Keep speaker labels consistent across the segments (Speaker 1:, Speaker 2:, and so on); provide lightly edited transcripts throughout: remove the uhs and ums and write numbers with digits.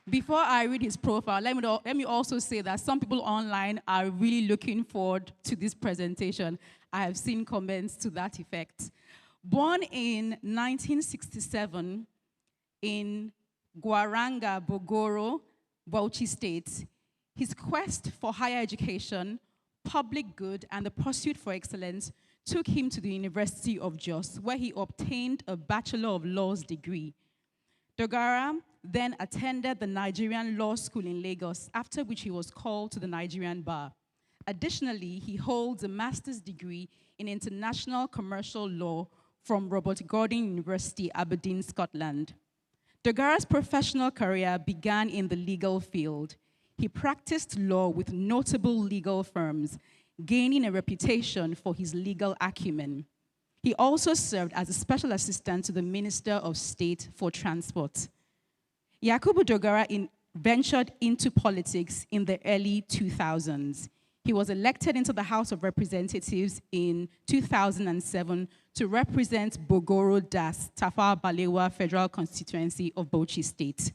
Speaker 1: Before I read his profile, let me also say that some people online are really looking forward to this presentation. I have seen comments to that effect. Born in 1967 in Gwaranga, Bogoro, Bauchi State, his quest for higher education, public good, and the pursuit for excellence took him to the University of Jos, where he obtained a Bachelor of Laws degree. Dogara then attended the Nigerian Law School in Lagos, after which he was called to the Nigerian bar. Additionally, he holds a master's degree in international commercial law from Robert Gordon University, Aberdeen, Scotland. Dogara's professional career began in the legal field. He practiced law with notable legal firms, gaining a reputation for his legal acumen. He also served as a special assistant to the Minister of State for Transport. Yakubu Dogara ventured into politics in the early 2000s. He was elected into the House of Representatives in 2007 to represent Bogoro Das, Tafawa Balewa Federal Constituency of Bauchi State.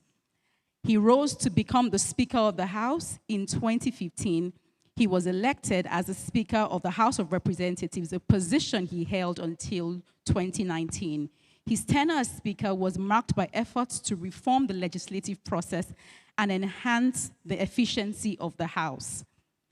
Speaker 1: He rose to become the Speaker of the House in 2015. He was elected as the Speaker of the House of Representatives, a position he held until 2019. His tenure as Speaker was marked by efforts to reform the legislative process and enhance the efficiency of the House.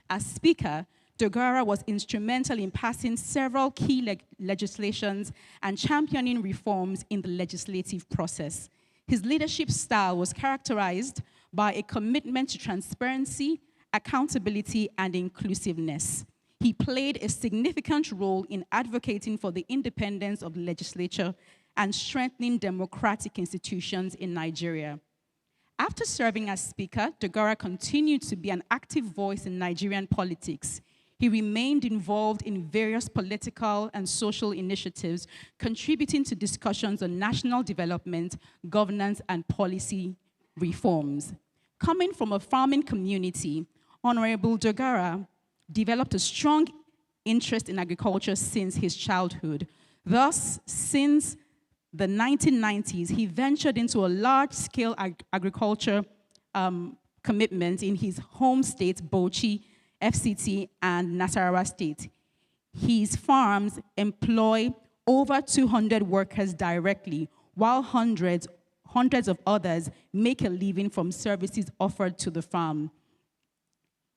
Speaker 1: As Speaker, Dogara was instrumental in passing several key legislations and championing reforms in the legislative process. His leadership style was characterized by a commitment to transparency, accountability, and inclusiveness. He played a significant role in advocating for the independence of the legislature and strengthening democratic institutions in Nigeria. After serving as Speaker, Dogara continued to be an active voice in Nigerian politics. He remained involved in various political and social initiatives, contributing to discussions on national development, governance, and policy reforms. Coming from a farming community, Honorable Dogara developed a strong interest in agriculture since his childhood. Thus, since the 1990s, he ventured into a large-scale agriculture commitment in his home state, Bauchi, FCT, and Nasarawa State. His farms employ over 200 workers directly, while hundreds of others make a living from services offered to the farm.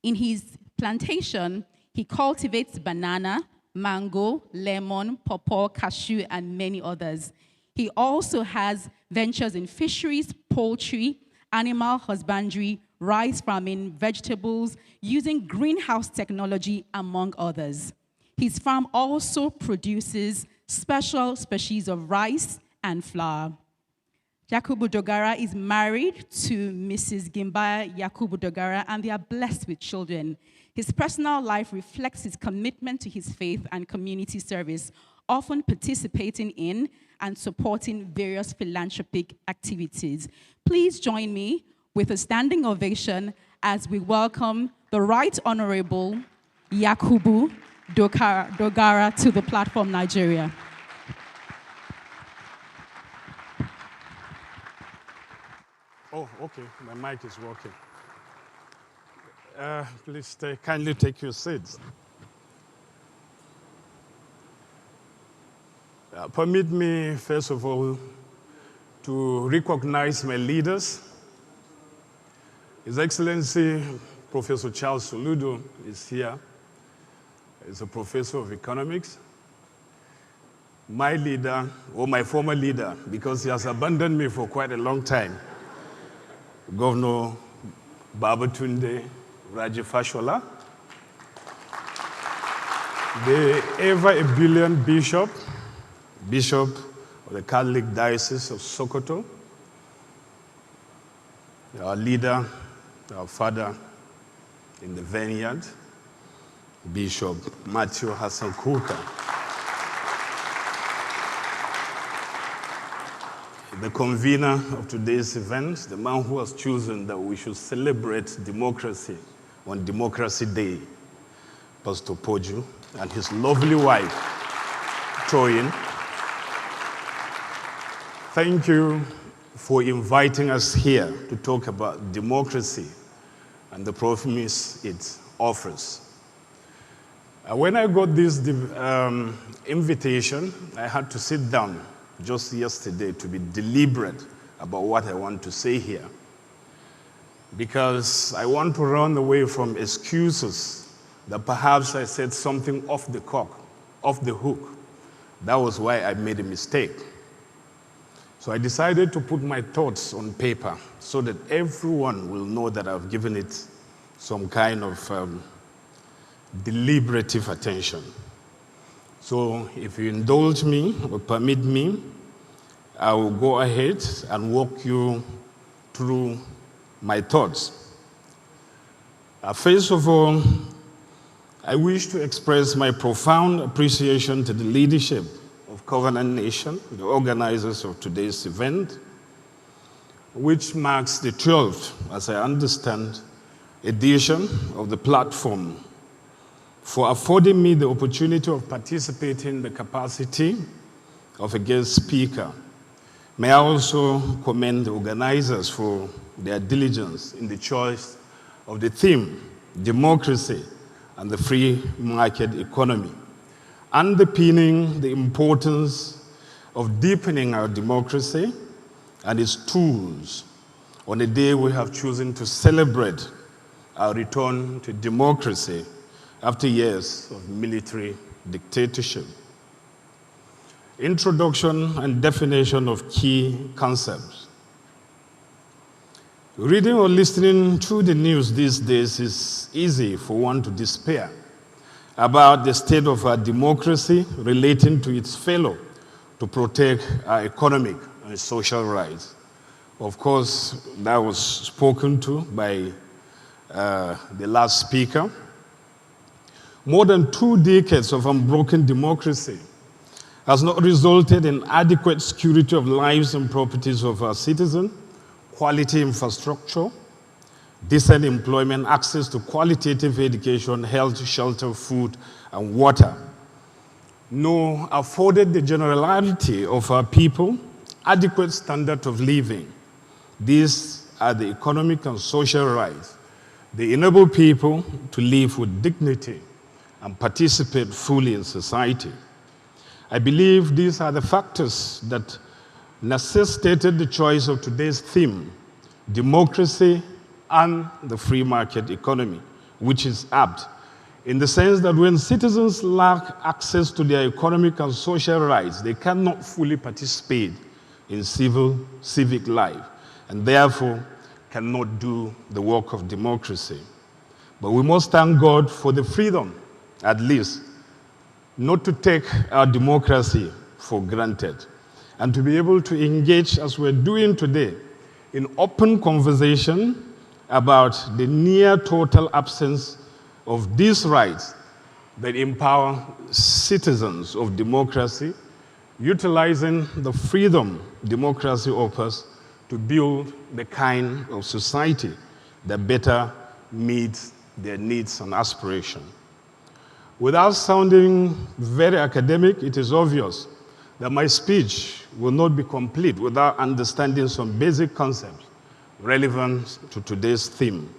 Speaker 1: In his plantation, he cultivates banana, mango, lemon, pawpaw, cashew, and many others. He also has ventures in fisheries, poultry, animal husbandry, rice farming, vegetables, using greenhouse technology, among others. His farm also produces special species of rice and flour. Yakubu Dogara is married to Mrs. Gimbaya Yakubu Dogara, and they are blessed with children. His personal life reflects his commitment to his faith and community service, often participating in and supporting various philanthropic activities. Please join me with a standing ovation as we welcome the Right Honorable Yakubu Dogara to the platform, Nigeria.
Speaker 2: Oh, okay, my mic is working. Please kindly take your seats. Permit me, first of all, to recognize my leaders. His Excellency, Professor Charles Soludo is here. He's a professor of economics. My leader, or my former leader, because he has abandoned me for quite a long time, Governor Babatunde Raji Fashola, the ever-a-billion bishop of the Catholic Diocese of Sokoto, our leader, our father in the vineyard, Bishop Matthew Hassan Kukah, the convener of today's event, the man who has chosen that we should celebrate democracy on Democracy Day, Pastor Poju, and his lovely wife, Toyin. Thank you, for inviting us here to talk about democracy and the promise it offers. When I got this invitation, I had to sit down just yesterday to be deliberate about what I want to say here, because I want to run away from excuses that perhaps I said something off the hook. That was why I made a mistake. So I decided to put my thoughts on paper so that everyone will know that I've given it some kind of deliberative attention. So if you indulge me or permit me, I will go ahead and walk you through my thoughts. First of all, I wish to express my profound appreciation to the leadership of Covenant Nation, the organizers of today's event, which marks the 12th, as I understand, edition of the platform, for affording me the opportunity of participating in the capacity of a guest speaker. May I also commend the organizers for their diligence in the choice of the theme, democracy and the free market economy, underpinning the importance of deepening our democracy and its tools on the day we have chosen to celebrate our return to democracy after years of military dictatorship. Introduction and definition of key concepts. Reading or listening to the news these days is easy for one to despair about the state of our democracy relating to its failure to protect our economic and social rights. Of course, that was spoken to by the last speaker. More than 2 decades of unbroken democracy has not resulted in adequate security of lives and properties of our citizens, quality infrastructure, decent employment, access to qualitative education, health, shelter, food, and water, nor afforded the generality of our people adequate standard of living. These are the economic and social rights. They enable people to live with dignity and participate fully in society. I believe these are the factors that necessitated the choice of today's theme, democracy and the free market economy, which is apt in the sense that when citizens lack access to their economic and social rights, they cannot fully participate in civic life, and therefore cannot do the work of democracy. But we must thank God for the freedom, at least, not to take our democracy for granted, and to be able to engage, as we're doing today, in open conversation about the near total absence of these rights that empower citizens of democracy, utilizing the freedom democracy offers to build the kind of society that better meets their needs and aspirations. Without sounding very academic, it is obvious that my speech will not be complete without understanding some basic concepts relevant to today's theme.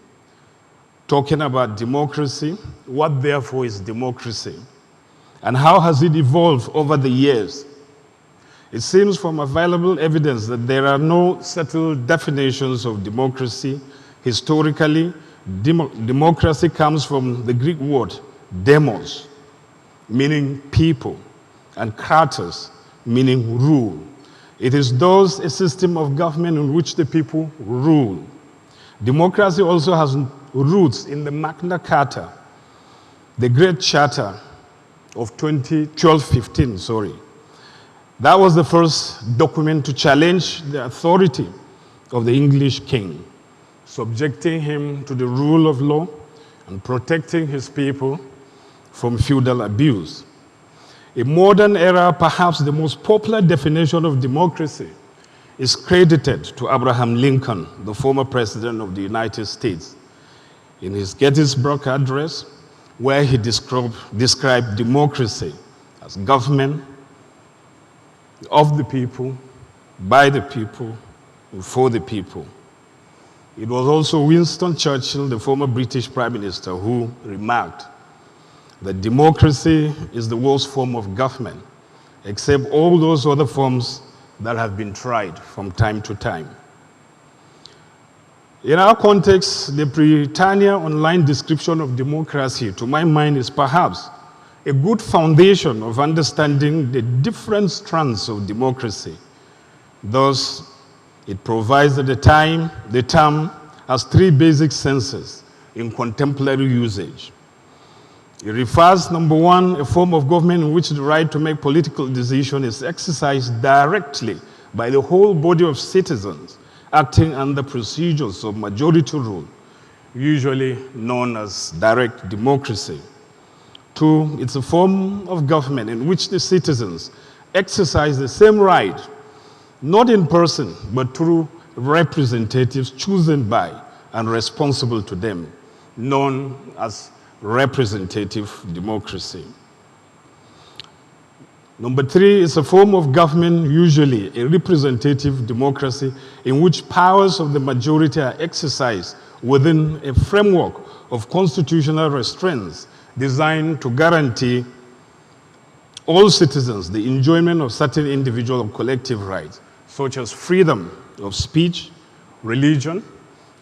Speaker 2: Talking about democracy, what therefore is democracy, and how has it evolved over the years? It seems from available evidence that there are no settled definitions of democracy. Historically, democracy comes from the Greek word demos, meaning people, and kratos, meaning rule. It is thus a system of government in which the people rule. Democracy also has roots in the Magna Carta, the Great Charter of 1215. That was the first document to challenge the authority of the English king, subjecting him to the rule of law and protecting his people from feudal abuse. In modern era, perhaps the most popular definition of democracy is credited to Abraham Lincoln, the former president of the United States, in his Gettysburg Address, where he described democracy as government of the people, by the people, for the people. It was also Winston Churchill, the former British Prime Minister, who remarked that democracy is the worst form of government, except all those other forms that have been tried from time to time. In our context, the Britannia online description of democracy, to my mind, is perhaps a good foundation of understanding the different strands of democracy. Thus, it provides that the term has three basic senses in contemporary usage. It refers, number one, a form of government in which the right to make political decisions is exercised directly by the whole body of citizens acting under procedures of majority rule, usually known as direct democracy. Two, it's a form of government in which the citizens exercise the same right, not in person, but through representatives chosen by and responsible to them, known as representative democracy. Number three is a form of government, usually a representative democracy, in which powers of the majority are exercised within a framework of constitutional restraints designed to guarantee all citizens the enjoyment of certain individual or collective rights, such as freedom of speech, religion,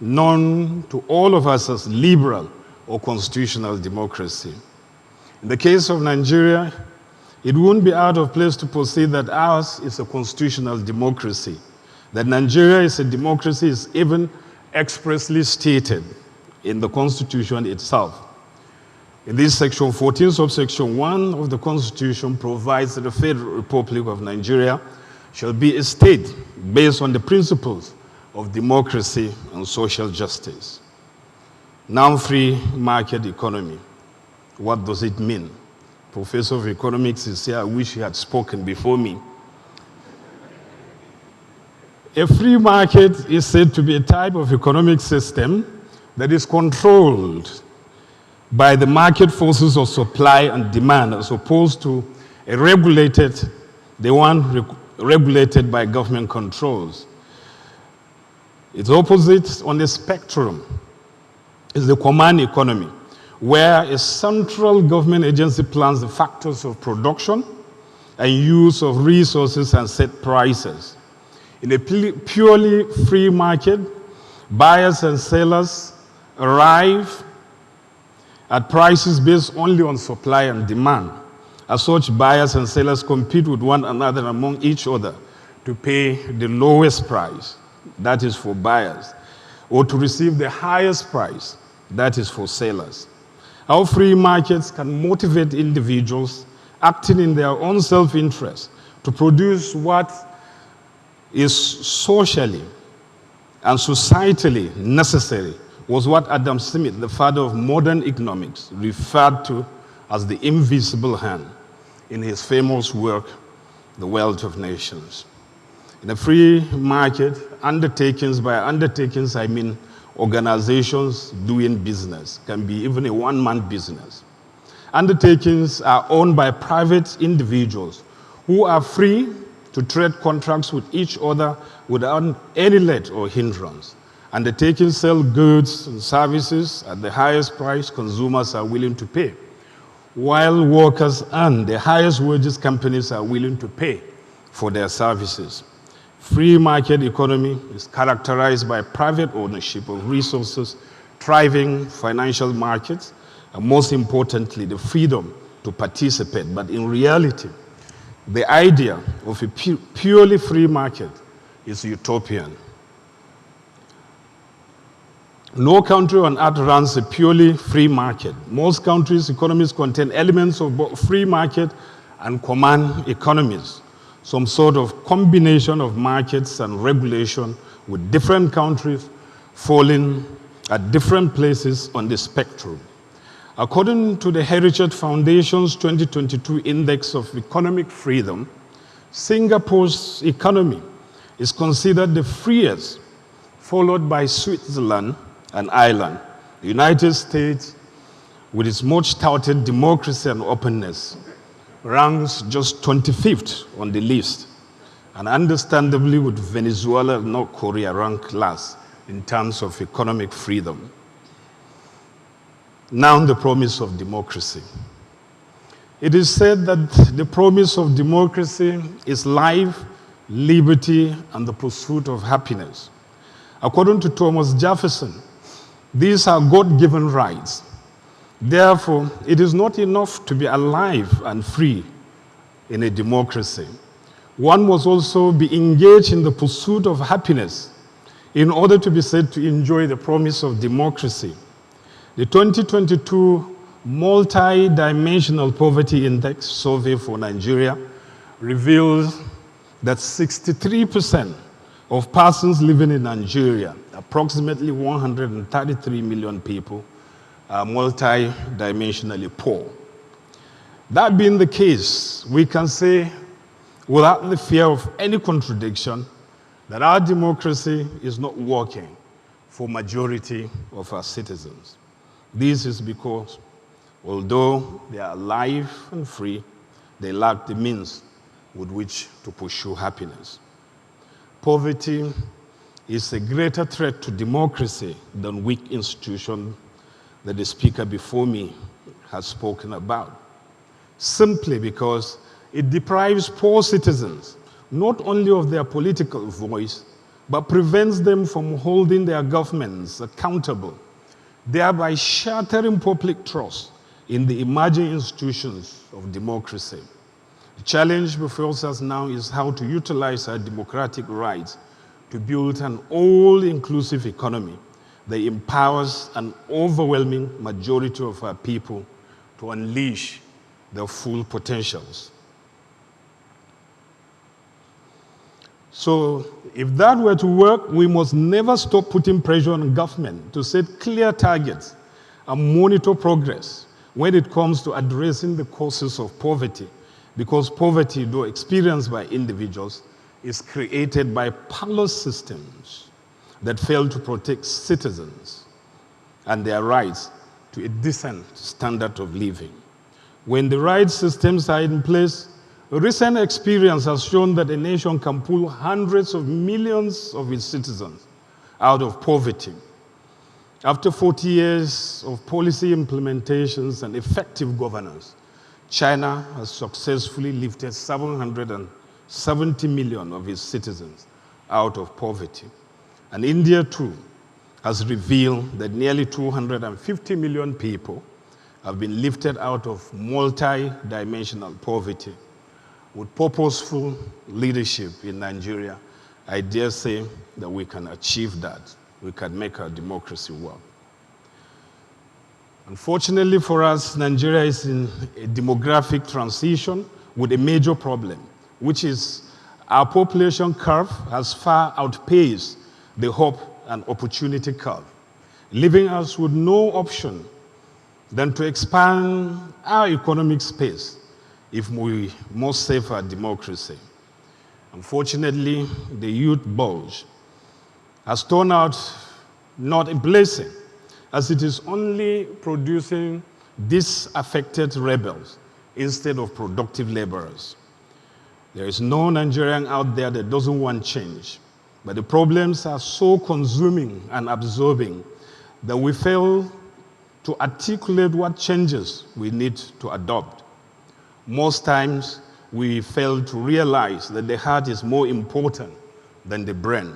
Speaker 2: known to all of us as liberal or constitutional democracy. In the case of Nigeria, it wouldn't be out of place to proceed that ours is a constitutional democracy. That Nigeria is a democracy is even expressly stated in the Constitution itself. In this section 14, subsection 1 of the Constitution provides that the Federal Republic of Nigeria shall be a state based on the principles of democracy and social justice. Now, free market economy. What does it mean? Professor of economics is here. I wish he had spoken before me. A free market is said to be a type of economic system that is controlled by the market forces of supply and demand, as opposed to a regulated by government controls. Its opposite on the spectrum is the command economy, where a central government agency plans the factors of production and use of resources and set prices. In a purely free market, buyers and sellers arrive at prices based only on supply and demand. As such, buyers and sellers compete with one another among each other to pay the lowest price, that is for buyers, or to receive the highest price, that is for sellers. How free markets can motivate individuals acting in their own self-interest to produce what is socially and societally necessary was what Adam Smith, the father of modern economics, referred to as the invisible hand in his famous work, The Wealth of Nations. In a free market, undertakings, by undertakings I mean organizations doing business, can be even a one-man business. Undertakings are owned by private individuals who are free to trade contracts with each other without any let or hindrance. Undertakings sell goods and services at the highest price consumers are willing to pay, while workers earn the highest wages companies are willing to pay for their services. Free market economy is characterized by private ownership of resources, thriving financial markets, and most importantly, the freedom to participate. But in reality, the idea of a purely free market is utopian. No country on earth runs a purely free market. Most countries' economies contain elements of both free market and command economies, some sort of combination of markets and regulation, with different countries falling at different places on the spectrum. According to the Heritage Foundation's 2022 Index of Economic Freedom, Singapore's economy is considered the freest, followed by Switzerland and Ireland. The United States, with its much touted democracy and openness, ranks just 25th on the list. And understandably, with Venezuela and North Korea rank last in terms of economic freedom. Now the promise of democracy. It is said that the promise of democracy is life, liberty, and the pursuit of happiness. According to Thomas Jefferson, these are God-given rights. Therefore, it is not enough to be alive and free in a democracy. One must also be engaged in the pursuit of happiness in order to be said to enjoy the promise of democracy. The 2022 Multi-Dimensional Poverty Index survey for Nigeria reveals that 63% of persons living in Nigeria, approximately 133 million people, are multi-dimensionally poor. That being the case, we can say without the fear of any contradiction that our democracy is not working for majority of our citizens. This is because although they are alive and free, they lack the means with which to pursue happiness. Poverty is a greater threat to democracy than weak institutions that the speaker before me has spoken about, simply because it deprives poor citizens not only of their political voice, but prevents them from holding their governments accountable, thereby shattering public trust in the emerging institutions of democracy. The challenge before us now is how to utilize our democratic rights to build an all-inclusive economy that empowers an overwhelming majority of our people to unleash their full potentials. So if that were to work, we must never stop putting pressure on government to set clear targets and monitor progress when it comes to addressing the causes of poverty, because poverty, though experienced by individuals, is created by powerless systems that fail to protect citizens and their rights to a decent standard of living. When the right systems are in place, recent experience has shown that a nation can pull hundreds of millions of its citizens out of poverty. After 40 years of policy implementations and effective governance, China has successfully lifted 770 million of its citizens out of poverty. And India, too, has revealed that nearly 250 million people have been lifted out of multi-dimensional poverty. With purposeful leadership in Nigeria, I dare say that we can achieve that. We can make our democracy work. Unfortunately for us, Nigeria is in a demographic transition with a major problem, which is our population curve has far outpaced the hope and opportunity curve, leaving us with no option than to expand our economic space if we must save our democracy. Unfortunately, the youth bulge has turned out not a blessing, as it is only producing disaffected rebels instead of productive laborers. There is no Nigerian out there that doesn't want change, but the problems are so consuming and absorbing that we fail to articulate what changes we need to adopt. Most times, we fail to realize that the heart is more important than the brain.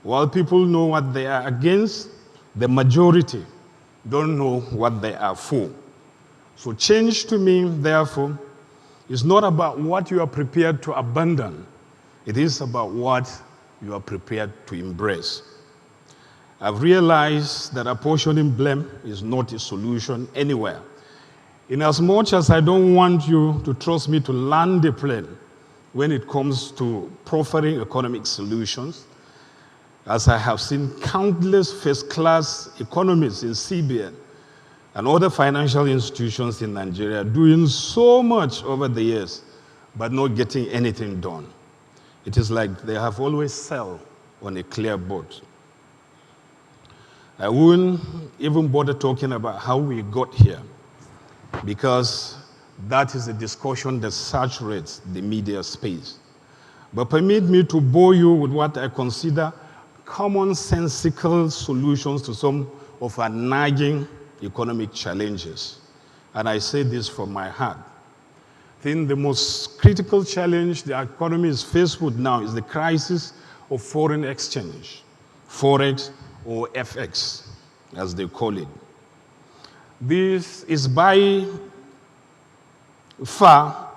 Speaker 2: While people know what they are against, the majority don't know what they are for. So change to me, therefore, is not about what you are prepared to abandon. It is about what you are prepared to embrace. I've realized that apportioning blame is not a solution anywhere. In as much as I don't want you to trust me to land the plane when it comes to proffering economic solutions, as I have seen countless first-class economists in CBN and other financial institutions in Nigeria doing so much over the years, but not getting anything done. It is like they have always sailed on a clear boat. I wouldn't even bother talking about how we got here, because that is a discussion that saturates the media space. But permit me to bore you with what I consider commonsensical solutions to some of our nagging economic challenges. And I say this from my heart. I think the most critical challenge the economy is faced with now is the crisis of foreign exchange, Forex or FX, as they call it. This is by far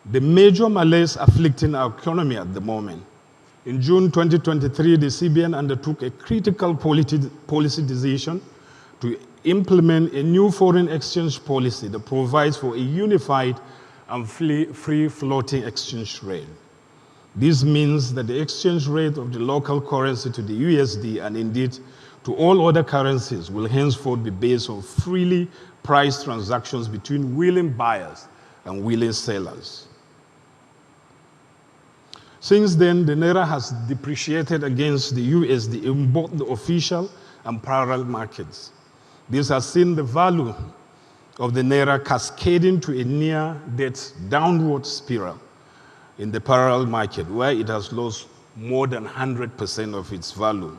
Speaker 2: the major malaise afflicting our economy at the moment. In June 2023, the CBN undertook a critical policy decision to implement a new foreign exchange policy that provides for a unified and free-floating exchange rate. This means that the exchange rate of the local currency to the USD and indeed to all other currencies will henceforth be based on freely priced transactions between willing buyers and willing sellers. Since then, the Naira has depreciated against the USD in both the official and parallel markets. This has seen the value of the Naira cascading to a near-death downward spiral in the parallel market, where it has lost more than 100% of its value.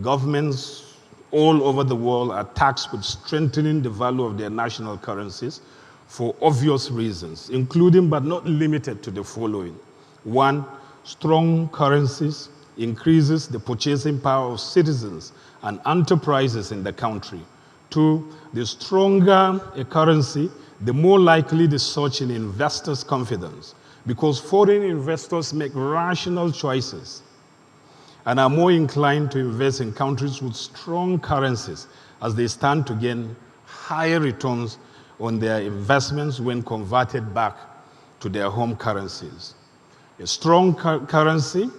Speaker 2: Governments all over the world are tasked with strengthening the value of their national currencies for obvious reasons, including but not limited to the following. One, strong currencies increases the purchasing power of citizens and enterprises in the country. Two, the stronger a currency, the more likely the surge in investors' confidence, because foreign investors make rational choices and are more inclined to invest in countries with strong currencies as they stand to gain higher returns on their investments when converted back to their home currencies. A strong currency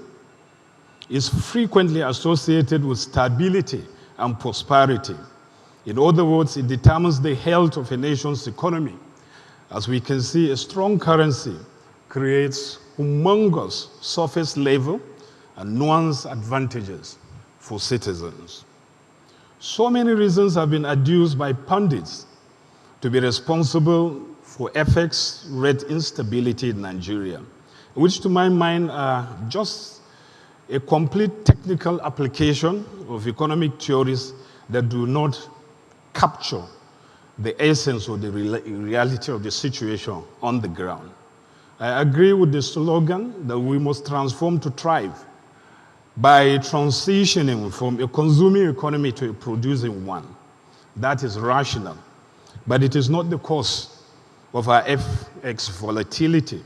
Speaker 2: is frequently associated with stability and prosperity. In other words, it determines the health of a nation's economy. As we can see, a strong currency creates humongous surface level and nuanced advantages for citizens. So many reasons have been adduced by pundits to be responsible for FX rate instability in Nigeria, which to my mind are just a complete technical application of economic theories that do not capture the essence or the reality of the situation on the ground. I agree with the slogan that we must transform to thrive by transitioning from a consuming economy to a producing one. That is rational, but it is not the cause of our FX volatility.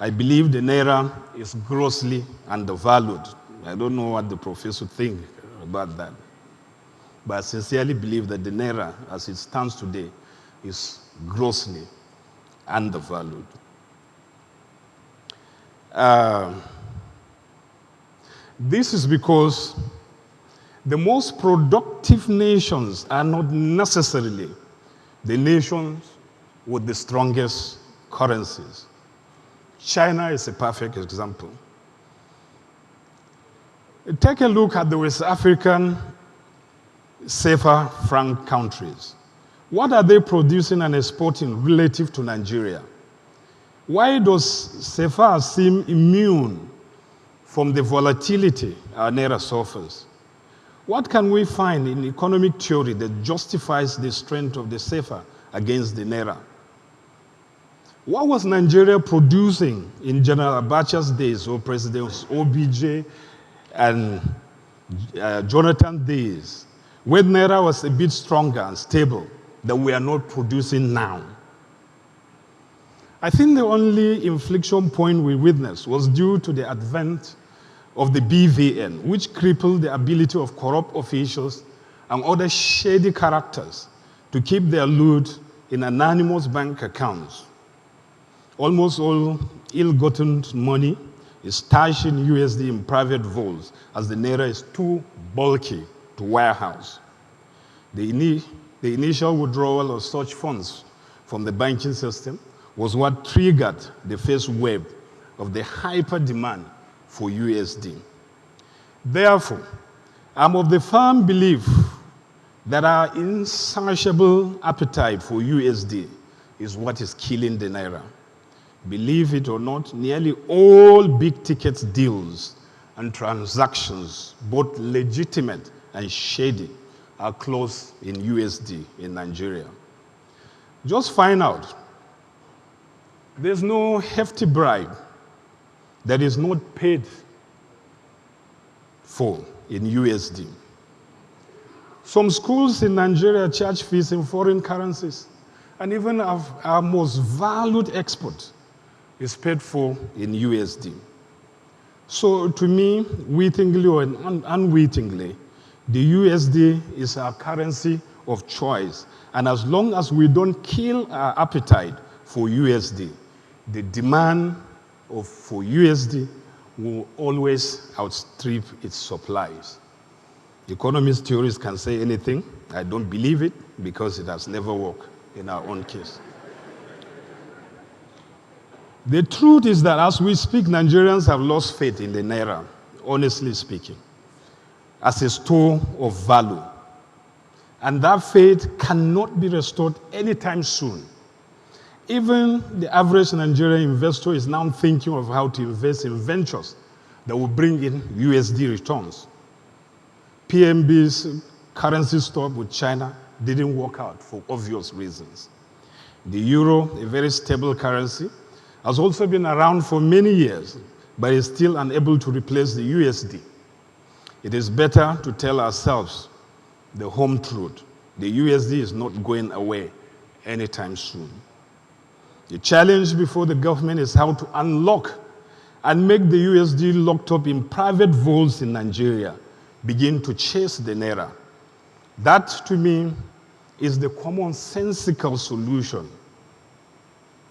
Speaker 2: I believe the Naira is grossly undervalued. I don't know what the professor thinks about that, but I sincerely believe that the Naira, as it stands today, is grossly undervalued. This is because the most productive nations are not necessarily the nations with the strongest currencies. China is a perfect example. Take a look at the West African CFA franc countries. What are they producing and exporting relative to Nigeria? Why does CFA seem immune from the volatility our Naira suffers? What can we find in economic theory that justifies the strength of the CFA against the Naira? What was Nigeria producing in General Abacha's days, or Presidents OBJ and Jonathan days, when Naira was a bit stronger and stable, that we are not producing now? I think the only inflection point we witnessed was due to the advent of the BVN, which crippled the ability of corrupt officials and other shady characters to keep their loot in anonymous bank accounts. Almost all ill-gotten money is stashed in USD in private vaults, as the Naira is too bulky to warehouse. The initial withdrawal of such funds from the banking system was what triggered the first wave of the hyper demand for USD. Therefore, I'm of the firm belief that our insatiable appetite for USD is what is killing the Naira. Believe it or not, nearly all big-ticket deals and transactions, both legitimate and shady, are closed in USD in Nigeria. Just find out, there's no hefty bribe that is not paid for in USD. Some schools in Nigeria charge fees in foreign currencies, and even our most valued export is paid for in USD. So to me, wittingly or unwittingly, the USD is our currency of choice. And as long as we don't kill our appetite for USD, the demand for USD will always outstrip its supplies. Economist theories can say anything. I don't believe it because it has never worked in our own case. The truth is that as we speak, Nigerians have lost faith in the Naira, honestly speaking, as a store of value. And that faith cannot be restored anytime soon. Even the average Nigerian investor is now thinking of how to invest in ventures that will bring in USD returns. PMB's currency swap with China didn't work out for obvious reasons. The euro, a very stable currency, has also been around for many years, but is still unable to replace the USD. It is better to tell ourselves the home truth. The USD is not going away anytime soon. The challenge before the government is how to unlock and make the USD locked up in private vaults in Nigeria begin to chase the Naira. That, to me, is the commonsensical solution.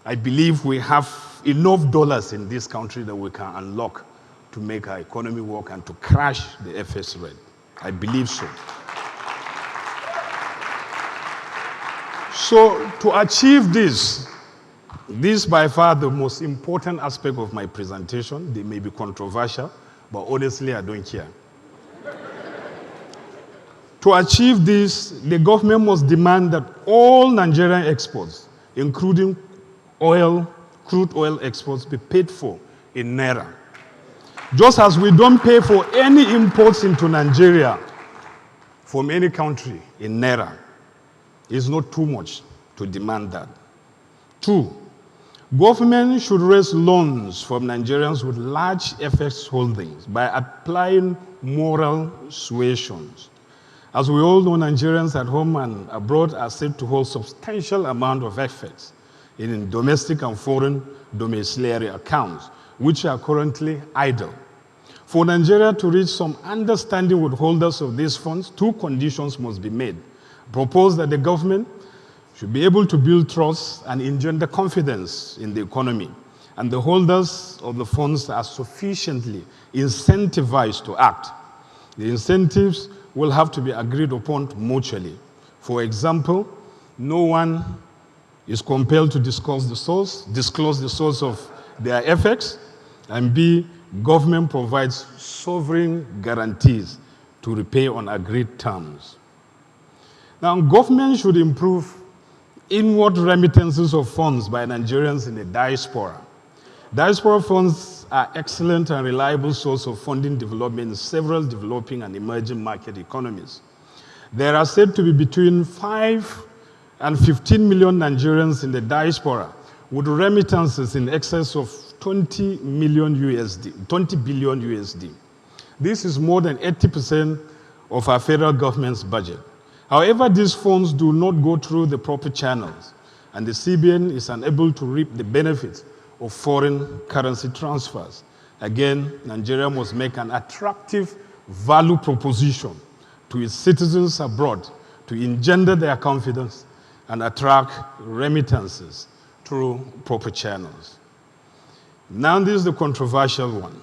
Speaker 2: I believe we have enough dollars in this country that we can unlock to make our economy work and to crash the FS rate. I believe so. So to achieve this by far the most important aspect of my presentation. They may be controversial, but honestly, I don't care. To achieve this, the government must demand that all Nigerian exports, including crude oil exports, be paid for in Naira. Just as we don't pay for any imports into Nigeria from any country in Naira, it's not too much to demand that. 2, government should raise loans from Nigerians with large FX holdings by applying moral suasions. As we all know, Nigerians at home and abroad are said to hold substantial amount of FX in domestic and foreign domiciliary accounts, which are currently idle. For Nigeria to reach some understanding with holders of these funds, 2 conditions must be made. Propose that the government should be able to build trust and engender confidence in the economy, and the holders of the funds are sufficiently incentivized to act. The incentives will have to be agreed upon mutually. For example, no one is compelled to disclose the source of their FX, and B, government provides sovereign guarantees to repay on agreed terms. Now, government should improve inward remittances of funds by Nigerians in the diaspora. Diaspora funds are excellent and reliable source of funding development in several developing and emerging market economies. There are said to be between 5 and 15 million Nigerians in the diaspora with remittances in excess of 20 billion USD. This is more than 80% of our federal government's budget. However, these funds do not go through the proper channels, and the CBN is unable to reap the benefits of foreign currency transfers. Again, Nigeria must make an attractive value proposition to its citizens abroad to engender their confidence and attract remittances through proper channels. Now, this is the controversial one.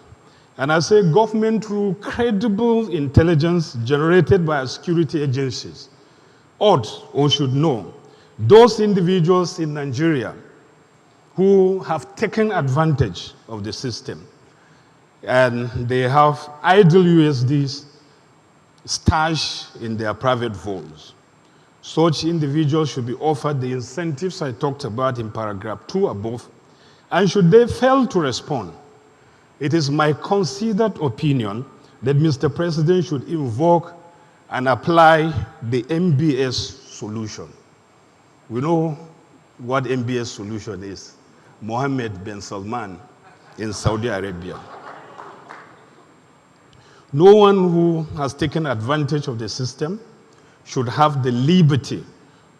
Speaker 2: And I say government, through credible intelligence generated by our security agencies, ought or should know those individuals in Nigeria who have taken advantage of the system and they have idle USDs stashed in their private vaults. Such individuals should be offered the incentives I talked about in paragraph 2 above, And should they fail to respond, it is my considered opinion that Mr. President should invoke and apply the MBS solution. We know what MBS solution is. Mohammed bin Salman in Saudi Arabia. No one who has taken advantage of the system should have the liberty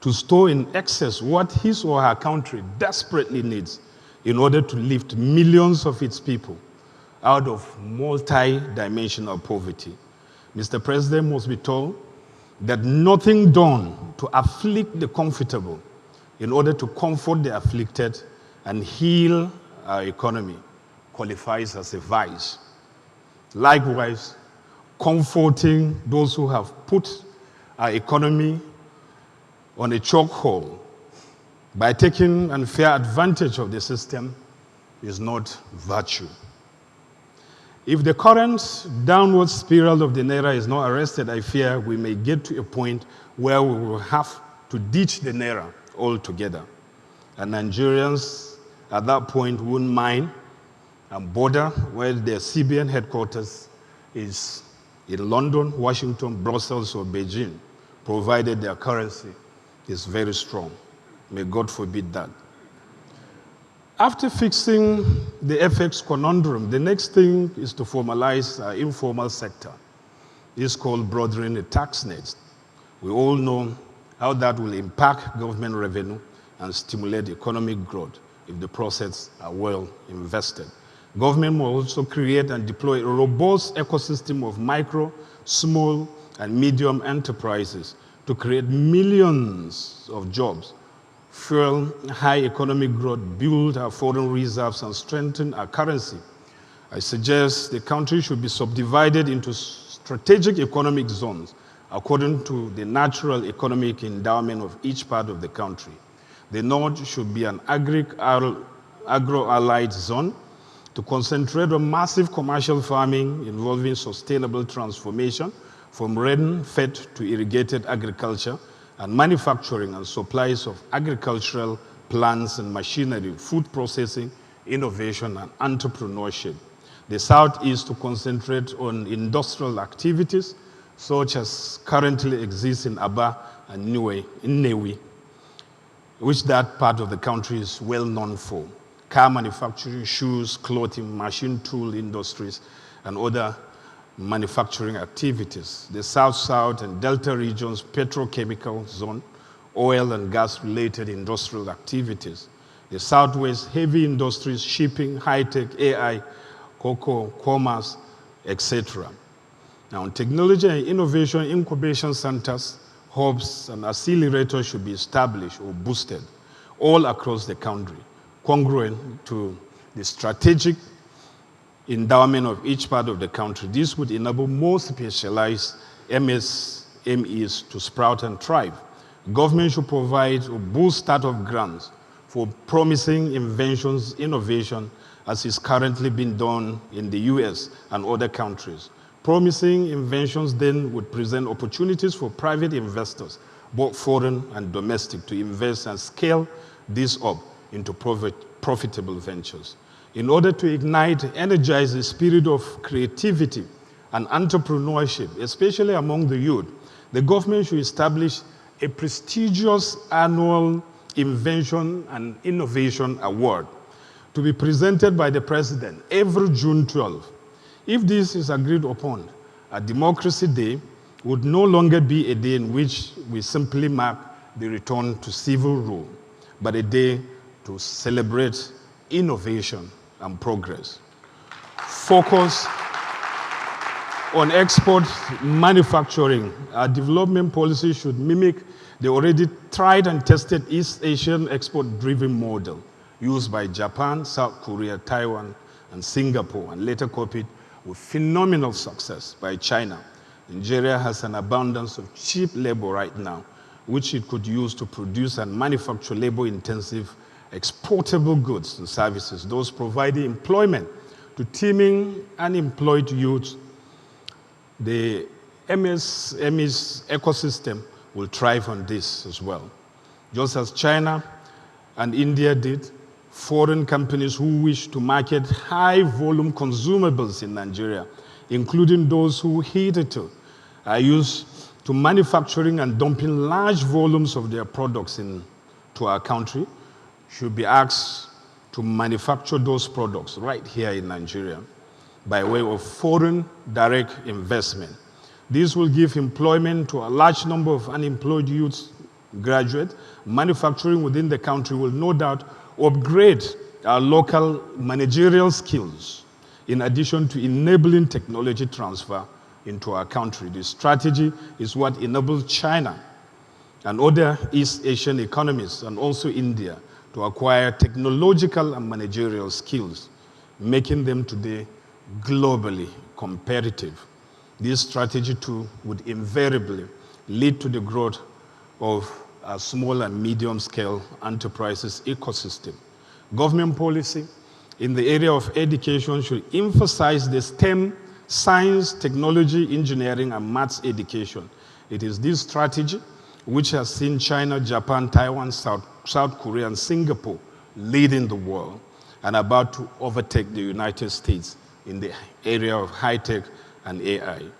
Speaker 2: to store in excess what his or her country desperately needs in order to lift millions of its people out of multi-dimensional poverty. Mr. President must be told that nothing done to afflict the comfortable in order to comfort the afflicted and heal our economy qualifies as a vice. Likewise, comforting those who have put our economy on a chokehold by taking unfair advantage of the system is not virtue. If the current downward spiral of the Naira is not arrested, I fear we may get to a point where we will have to ditch the Naira altogether. And Nigerians at that point won't mind and bother where their CBN headquarters is in London, Washington, Brussels, or Beijing, provided their currency is very strong. May God forbid that. After fixing the FX conundrum, the next thing is to formalize our informal sector. It's called broadening the tax nets. We all know how that will impact government revenue and stimulate economic growth if the process are well invested. Government will also create and deploy a robust ecosystem of micro, small, and medium enterprises to create millions of jobs, fuel high economic growth, build our foreign reserves, and strengthen our currency. I suggest the country should be subdivided into strategic economic zones according to the natural economic endowment of each part of the country. The North should be an agro-allied zone to concentrate on massive commercial farming involving sustainable transformation from rain-fed to irrigated agriculture and manufacturing and supplies of agricultural plants and machinery, food processing, innovation, and entrepreneurship. The South is to concentrate on industrial activities such as currently exist in Aba and Nnewi, which that part of the country is well known for. Car manufacturing, shoes, clothing, machine tool industries, and other manufacturing activities. The South-South and Delta regions, petrochemical zone, oil and gas-related industrial activities. The Southwest, heavy industries, shipping, high-tech, AI, cocoa, commerce, etc. Now, technology and innovation incubation centers, hubs, and accelerators should be established or boosted all across the country, congruent to the strategic endowment of each part of the country. This would enable more specialized MSMEs to sprout and thrive. Government should provide or boost startup grants for promising inventions, innovation, as is currently being done in the US and other countries. Promising inventions then would present opportunities for private investors, both foreign and domestic, to invest and scale this up into profitable ventures. In order to ignite, energize the spirit of creativity and entrepreneurship, especially among the youth, the government should establish a prestigious annual Invention and Innovation Award to be presented by the President every June 12. If this is agreed upon, a Democracy Day would no longer be a day in which we simply mark the return to civil rule, but a day to celebrate innovation and progress. Focus on export manufacturing. Our development policy should mimic the already tried and tested East Asian export-driven model used by Japan, South Korea, Taiwan, and Singapore, and later copied with phenomenal success by China. Nigeria has an abundance of cheap labor right now, which it could use to produce and manufacture labor-intensive exportable goods and services, those providing employment to teeming unemployed youth. The MSME's ecosystem will thrive on this as well. Just as China and India did, foreign companies who wish to market high-volume consumables in Nigeria, including those who hitherto are used to manufacturing and dumping large volumes of their products into our country, should be asked to manufacture those products right here in Nigeria by way of foreign direct investment. This will give employment to a large number of unemployed youth graduates. Manufacturing within the country will no doubt upgrade our local managerial skills in addition to enabling technology transfer into our country. This strategy is what enabled China and other East Asian economies, and also India, to acquire technological and managerial skills, making them today globally competitive. This strategy too would invariably lead to the growth of a small and medium-scale enterprises ecosystem. Government policy in the area of education should emphasize the STEM, science, technology, engineering, and maths education. It is this strategy which has seen China, Japan, Taiwan, South Korea, and Singapore leading the world and about to overtake the United States in the area of high-tech and AI. In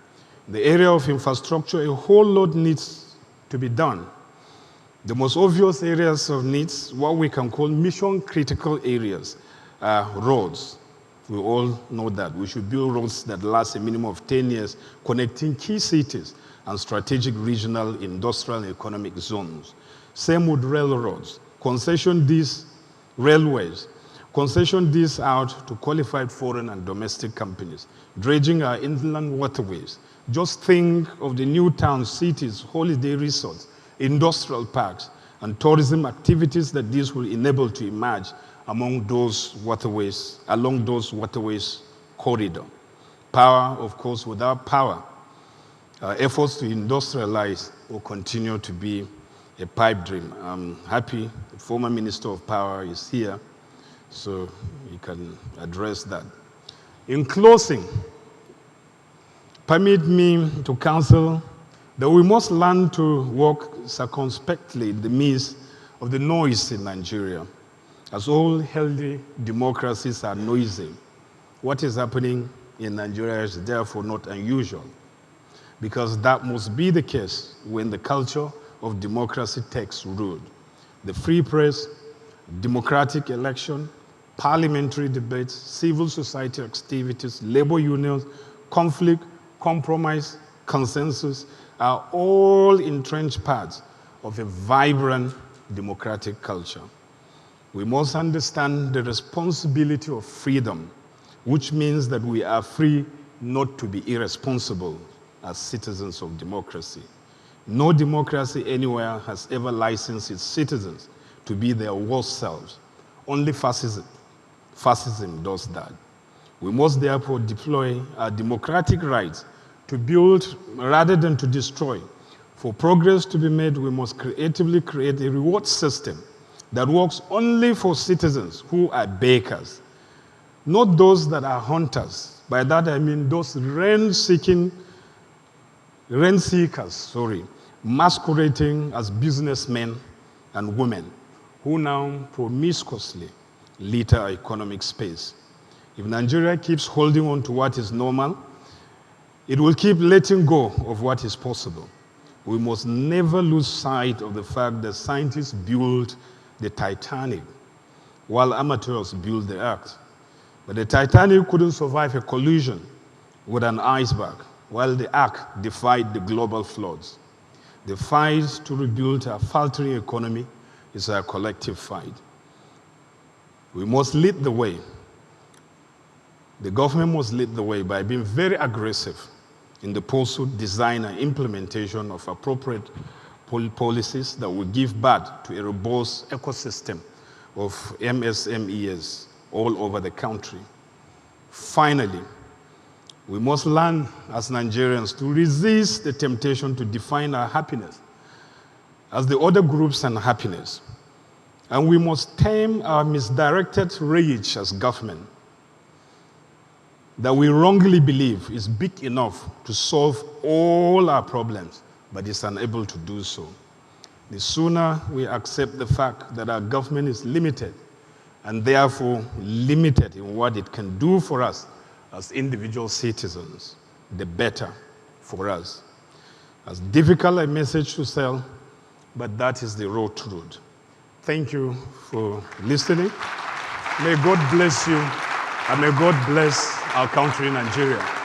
Speaker 2: the area of infrastructure, a whole lot needs to be done. The most obvious areas of needs, what we can call mission-critical areas, are roads. We all know that. We should build roads that last a minimum of 10 years, connecting key cities and strategic regional, industrial, and economic zones. Same with railroads. Concession these railways. Concession these out to qualified foreign and domestic companies. Dredging our inland waterways. Just think of the new towns, cities, holiday resorts, industrial parks, and tourism activities that this will enable to emerge among those waterways, along those waterways corridor. Power, of course, without power, efforts to industrialize will continue to be a pipe dream. I'm happy the former Minister of Power is here, so he can address that. In closing, permit me to counsel that we must learn to walk circumspectly in the midst of the noise in Nigeria. As all healthy democracies are noisy, what is happening in Nigeria is therefore not unusual, because that must be the case when the culture of democracy takes root. The free press, democratic election, parliamentary debates, civil society activities, labor unions, conflict, compromise, consensus are all entrenched parts of a vibrant democratic culture. We must understand the responsibility of freedom, which means that we are free not to be irresponsible as citizens of democracy. No democracy anywhere has ever licensed its citizens to be their worst selves. Only fascism does that. We must therefore deploy our democratic rights to build rather than to destroy. For progress to be made, we must creatively create a reward system that works only for citizens who are bakers, not those that are hunters. By that I mean those rent seekers, masquerading as businessmen and women who now promiscuously litter our economic space. If Nigeria keeps holding on to what is normal, it will keep letting go of what is possible. We must never lose sight of the fact that scientists built the Titanic while amateurs built the Ark. But the Titanic couldn't survive a collision with an iceberg, while the Ark defied the global floods. The fight to rebuild our faltering economy is our collective fight. We must lead the way. The government must lead the way by being very aggressive in the pursuit, design, and implementation of appropriate policies that will give birth to a robust ecosystem of MSMEs all over the country. Finally, we must learn as Nigerians to resist the temptation to define our happiness as the other groups' unhappiness. And we must tame our misdirected rage as government that we wrongly believe is big enough to solve all our problems, but is unable to do so. The sooner we accept the fact that our government is limited and therefore limited in what it can do for us as individual citizens, the better for us. As difficult a message to sell, but that is the raw truth. Thank you for listening. May God bless you, and may God bless our country, Nigeria.